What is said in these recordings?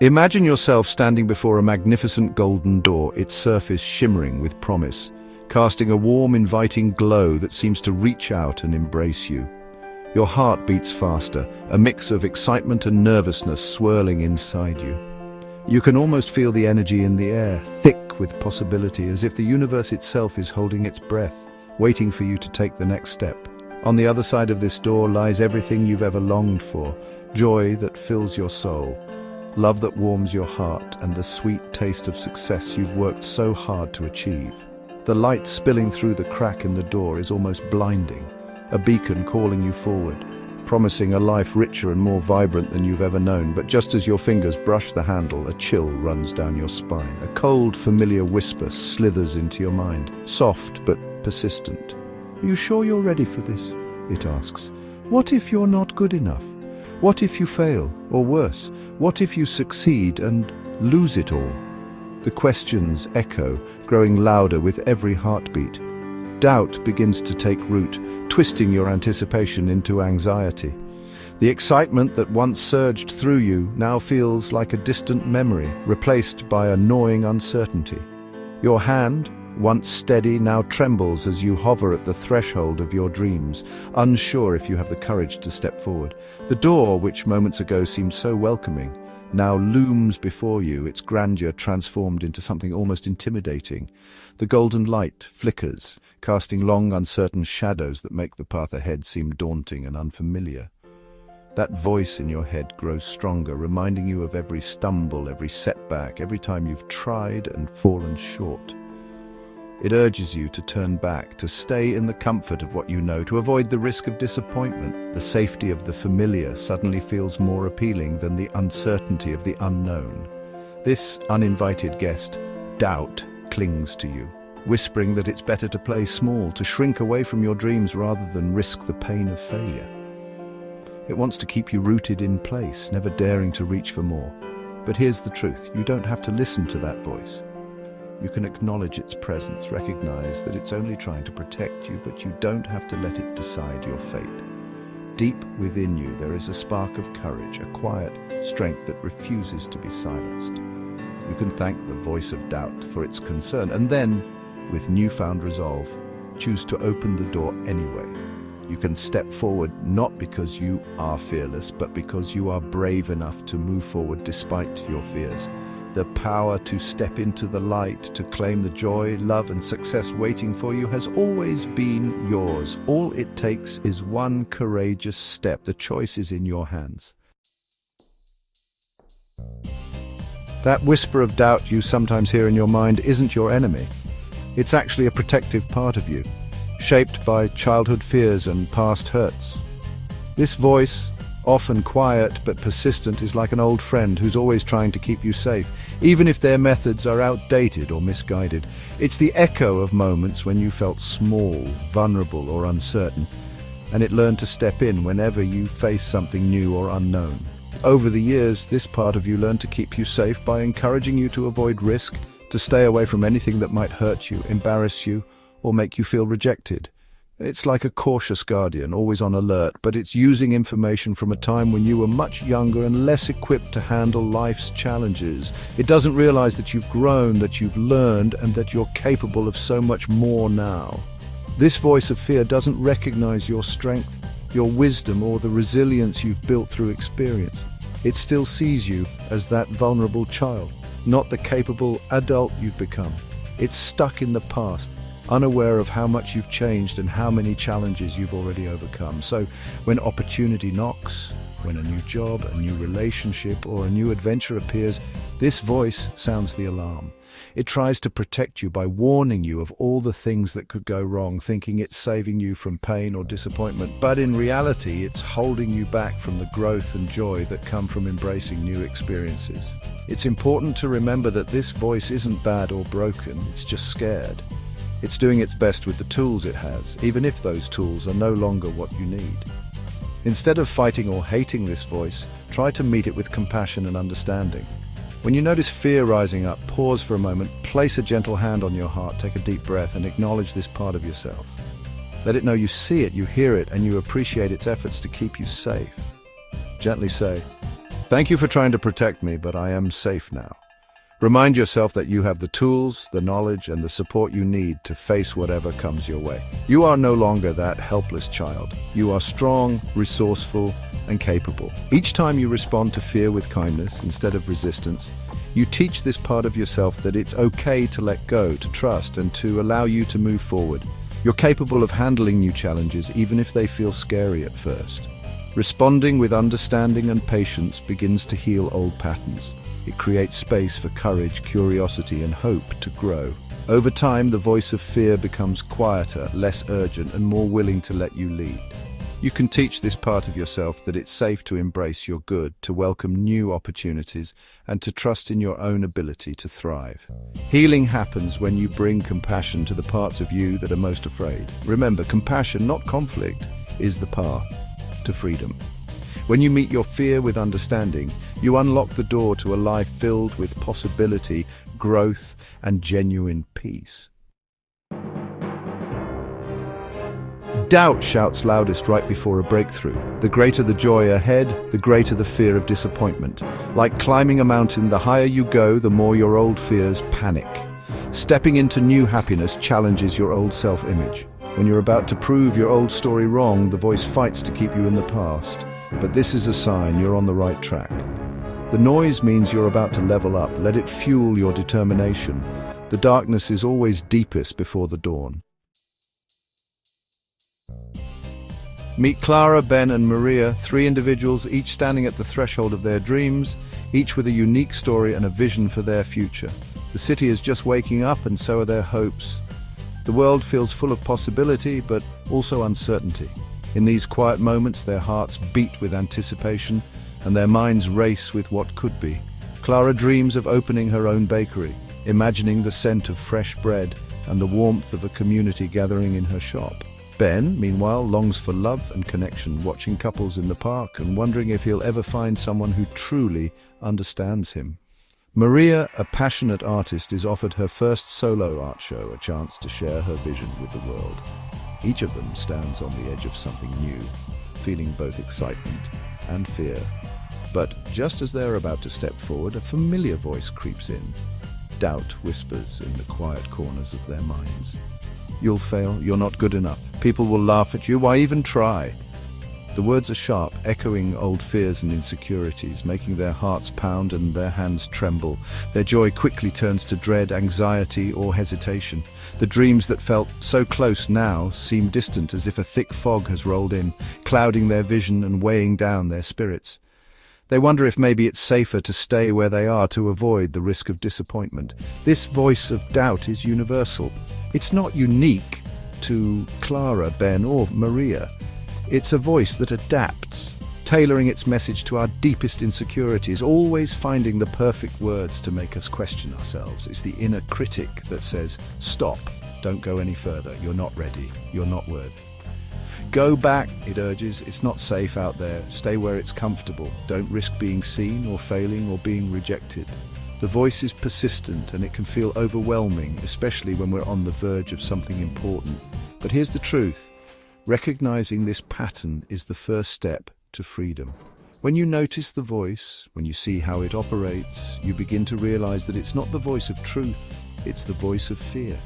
Imagine yourself standing before a magnificent golden door, its surface shimmering with promise, casting a warm, inviting glow that seems to reach out and embrace you. Your heart beats faster, a mix of excitement and nervousness swirling inside you. You can almost feel the energy in the air, thick with possibility, as if the universe itself is holding its breath, waiting for you to take the next step. On the other side of this door lies everything you've ever longed for, joy that fills your soul, love that warms your heart, and the sweet taste of success you've worked so hard to achieve. The light spilling through the crack in the door is almost blinding, a beacon calling you forward, promising a life richer and more vibrant than you've ever known. But just as your fingers brush the handle, a chill runs down your spine. A cold, familiar whisper slithers into your mind, soft but persistent. "Are you sure you're ready for this?" it asks. "What if you're not good enough? What if you fail? Or worse, what if you succeed and lose it all?" The questions echo, growing louder with every heartbeat. Doubt begins to take root, twisting your anticipation into anxiety. The excitement that once surged through you now feels like a distant memory, replaced by a gnawing uncertainty. Your hand, once steady, now trembles as you hover at the threshold of your dreams, unsure if you have the courage to step forward. The door, which moments ago seemed so welcoming, now looms before you, its grandeur transformed into something almost intimidating. The golden light flickers, casting long, uncertain shadows that make the path ahead seem daunting and unfamiliar. That voice in your head grows stronger, reminding you of every stumble, every setback, every time you've tried and fallen short. It urges you to turn back, to stay in the comfort of what you know, to avoid the risk of disappointment. The safety of the familiar suddenly feels more appealing than the uncertainty of the unknown. This uninvited guest, doubt, clings to you, whispering that it's better to play small, to shrink away from your dreams rather than risk the pain of failure. It wants to keep you rooted in place, never daring to reach for more. But here's the truth: you don't have to listen to that voice. You can acknowledge its presence, recognize that it's only trying to protect you, but you don't have to let it decide your fate. Deep within you, there is a spark of courage, a quiet strength that refuses to be silenced. You can thank the voice of doubt for its concern, and then, with newfound resolve, choose to open the door anyway. You can step forward not because you are fearless, but because you are brave enough to move forward despite your fears. The power to step into the light, to claim the joy, love, and success waiting for you has always been yours. All it takes is one courageous step. The choice is in your hands. That whisper of doubt you sometimes hear in your mind isn't your enemy. It's actually a protective part of you, shaped by childhood fears and past hurts. This voice, often quiet but persistent, is like an old friend who's always trying to keep you safe, even if their methods are outdated or misguided. It's the echo of moments when you felt small, vulnerable, or uncertain, and it learned to step in whenever you face something new or unknown. Over the years, this part of you learned to keep you safe by encouraging you to avoid risk, to stay away from anything that might hurt you, embarrass you, or make you feel rejected. It's like a cautious guardian, always on alert, but it's using information from a time when you were much younger and less equipped to handle life's challenges. It doesn't realize that you've grown, that you've learned, and that you're capable of so much more now. This voice of fear doesn't recognize your strength, your wisdom, or the resilience you've built through experience. It still sees you as that vulnerable child, not the capable adult you've become. It's stuck in the past, unaware of how much you've changed and how many challenges you've already overcome. So when opportunity knocks, when a new job, a new relationship, or a new adventure appears, this voice sounds the alarm. It tries to protect you by warning you of all the things that could go wrong, thinking it's saving you from pain or disappointment. But in reality, it's holding you back from the growth and joy that come from embracing new experiences. It's important to remember that this voice isn't bad or broken, it's just scared. It's doing its best with the tools it has, even if those tools are no longer what you need. Instead of fighting or hating this voice, try to meet it with compassion and understanding. When you notice fear rising up, pause for a moment, place a gentle hand on your heart, take a deep breath, and acknowledge this part of yourself. Let it know you see it, you hear it, and you appreciate its efforts to keep you safe. Gently say, Thank you for trying to protect me, but I am safe now. Remind yourself that you have the tools, the knowledge, and the support you need to face whatever comes your way. You are no longer that helpless child. You are strong, resourceful, and capable. Each time you respond to fear with kindness instead of resistance, you teach this part of yourself that it's okay to let go, to trust, and to allow you to move forward. You're capable of handling new challenges, even if they feel scary at first. Responding with understanding and patience begins to heal old patterns. It creates space for courage, curiosity, and hope to grow. Over time, the voice of fear becomes quieter, less urgent, and more willing to let you lead. You can teach this part of yourself that it's safe to embrace your good, to welcome new opportunities, and to trust in your own ability to thrive. Healing happens when you bring compassion to the parts of you that are most afraid. Remember, compassion, not conflict, is the path to freedom. When you meet your fear with understanding, you unlock the door to a life filled with possibility, growth, and genuine peace. Doubt shouts loudest right before a breakthrough. The greater the joy ahead, the greater the fear of disappointment. Like climbing a mountain, the higher you go, the more your old fears panic. Stepping into new happiness challenges your old self-image. When you're about to prove your old story wrong, the voice fights to keep you in the past. But this is a sign you're on the right track. The noise means you're about to level up. Let it fuel your determination. The darkness is always deepest before the dawn. Meet Clara, Ben, and Maria, three individuals, each standing at the threshold of their dreams, each with a unique story and a vision for their future. The city is just waking up, and so are their hopes. The world feels full of possibility, but also uncertainty. In these quiet moments, their hearts beat with anticipation, and their minds race with what could be. Clara dreams of opening her own bakery, imagining the scent of fresh bread and the warmth of a community gathering in her shop. Ben, meanwhile, longs for love and connection, watching couples in the park and wondering if he'll ever find someone who truly understands him. Maria, a passionate artist, is offered her first solo art show, a chance to share her vision with the world. Each of them stands on the edge of something new, feeling both excitement and fear. But just as they're about to step forward, a familiar voice creeps in. Doubt whispers in the quiet corners of their minds. You'll fail, you're not good enough. People will laugh at you, why even try? The words are sharp, echoing old fears and insecurities, making their hearts pound and their hands tremble. Their joy quickly turns to dread, anxiety, or hesitation. The dreams that felt so close now seem distant, as if a thick fog has rolled in, clouding their vision and weighing down their spirits. They wonder if maybe it's safer to stay where they are to avoid the risk of disappointment. This voice of doubt is universal. It's not unique to Clara, Ben, or Maria. It's a voice that adapts, tailoring its message to our deepest insecurities, always finding the perfect words to make us question ourselves. It's the inner critic that says, stop, don't go any further, you're not ready, you're not worthy. Go back, it urges, it's not safe out there, stay where it's comfortable, don't risk being seen or failing or being rejected. The voice is persistent and it can feel overwhelming, especially when we're on the verge of something important. But here's the truth. Recognizing this pattern is the first step to freedom. When you notice the voice, when you see how it operates, you begin to realize that it's not the voice of truth, it's the voice of fear.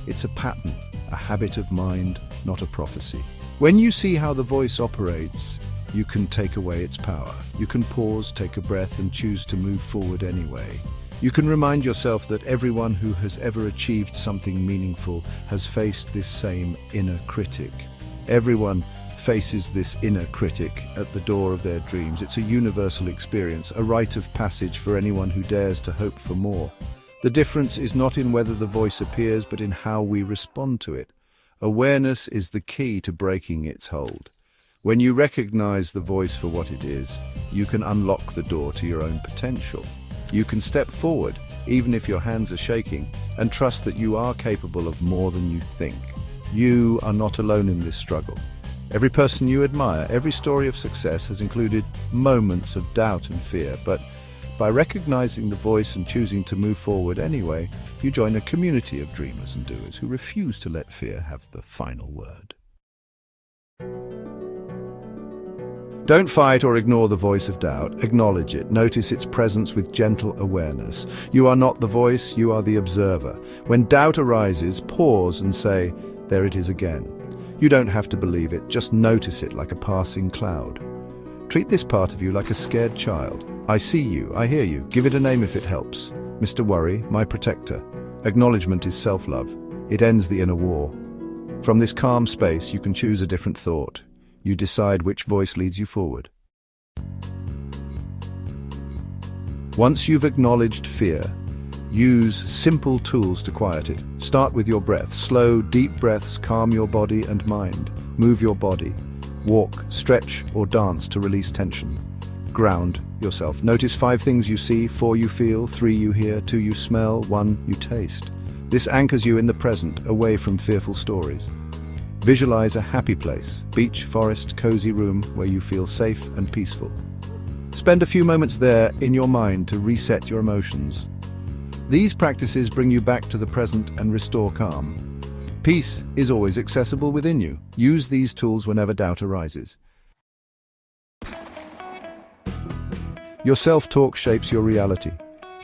It's a pattern, a habit of mind, not a prophecy. When you see how the voice operates, you can take away its power. You can pause, take a breath, and choose to move forward anyway. You can remind yourself that everyone who has ever achieved something meaningful has faced this same inner critic. Everyone faces this inner critic at the door of their dreams. It's a universal experience, a rite of passage for anyone who dares to hope for more. The difference is not in whether the voice appears, but in how we respond to it. Awareness is the key to breaking its hold. When you recognize the voice for what it is, you can unlock the door to your own potential. You can step forward, even if your hands are shaking, and trust that you are capable of more than you think. You are not alone in this struggle. Every person you admire, every story of success has included moments of doubt and fear, but by recognizing the voice and choosing to move forward anyway, you join a community of dreamers and doers who refuse to let fear have the final word. Don't fight or ignore the voice of doubt. Acknowledge it. Notice its presence with gentle awareness. You are not the voice, you are the observer. When doubt arises, pause and say, "There it is again." You don't have to believe it, just notice it like a passing cloud. Treat this part of you like a scared child. I see you, I hear you. Give it a name if it helps. Mr. Worry, my protector. Acknowledgement is self-love. It ends the inner war. From this calm space, you can choose a different thought. You decide which voice leads you forward. Once you've acknowledged fear, use simple tools to quiet it. Start with your breath. Slow, deep breaths calm your body and mind. Move your body. Walk, stretch, or dance to release tension. Ground yourself. Notice 5 things you see, 4 you feel, 3 you hear, 2 you smell, 1 you taste. This anchors you in the present, away from fearful stories. Visualize a happy place, beach, forest, cozy room where you feel safe and peaceful. Spend a few moments there in your mind to reset your emotions. These practices bring you back to the present and restore calm. Peace is always accessible within you. Use these tools whenever doubt arises. Your self-talk shapes your reality.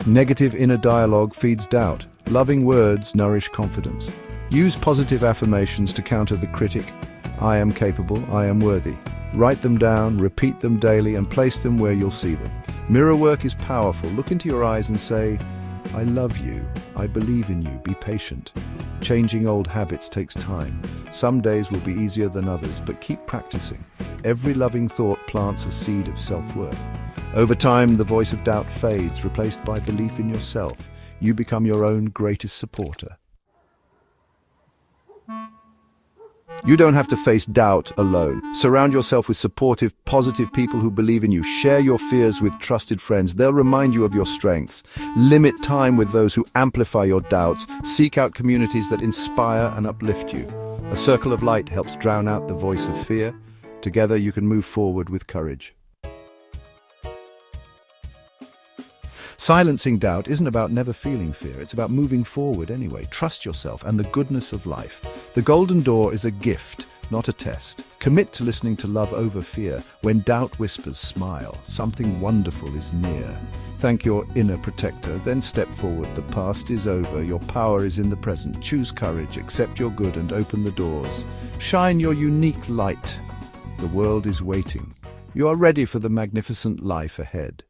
Negative inner dialogue feeds doubt. Loving words nourish confidence. Use positive affirmations to counter the critic. I am capable, I am worthy. Write them down, repeat them daily, and place them where you'll see them. Mirror work is powerful. Look into your eyes and say, I love you, I believe in you, be patient. Changing old habits takes time. Some days will be easier than others, but keep practicing. Every loving thought plants a seed of self-worth. Over time, the voice of doubt fades, replaced by belief in yourself. You become your own greatest supporter. You don't have to face doubt alone. Surround yourself with supportive, positive people who believe in you. Share your fears with trusted friends. They'll remind you of your strengths. Limit time with those who amplify your doubts. Seek out communities that inspire and uplift you. A circle of light helps drown out the voice of fear. Together you can move forward with courage. Silencing doubt isn't about never feeling fear, it's about moving forward anyway. Trust yourself and the goodness of life. The Golden Door is a gift, not a test. Commit to listening to love over fear. When doubt whispers, smile. Something wonderful is near. Thank your inner protector, then step forward. The past is over, your power is in the present. Choose courage, accept your good and open the doors. Shine your unique light. The world is waiting. You are ready for the magnificent life ahead.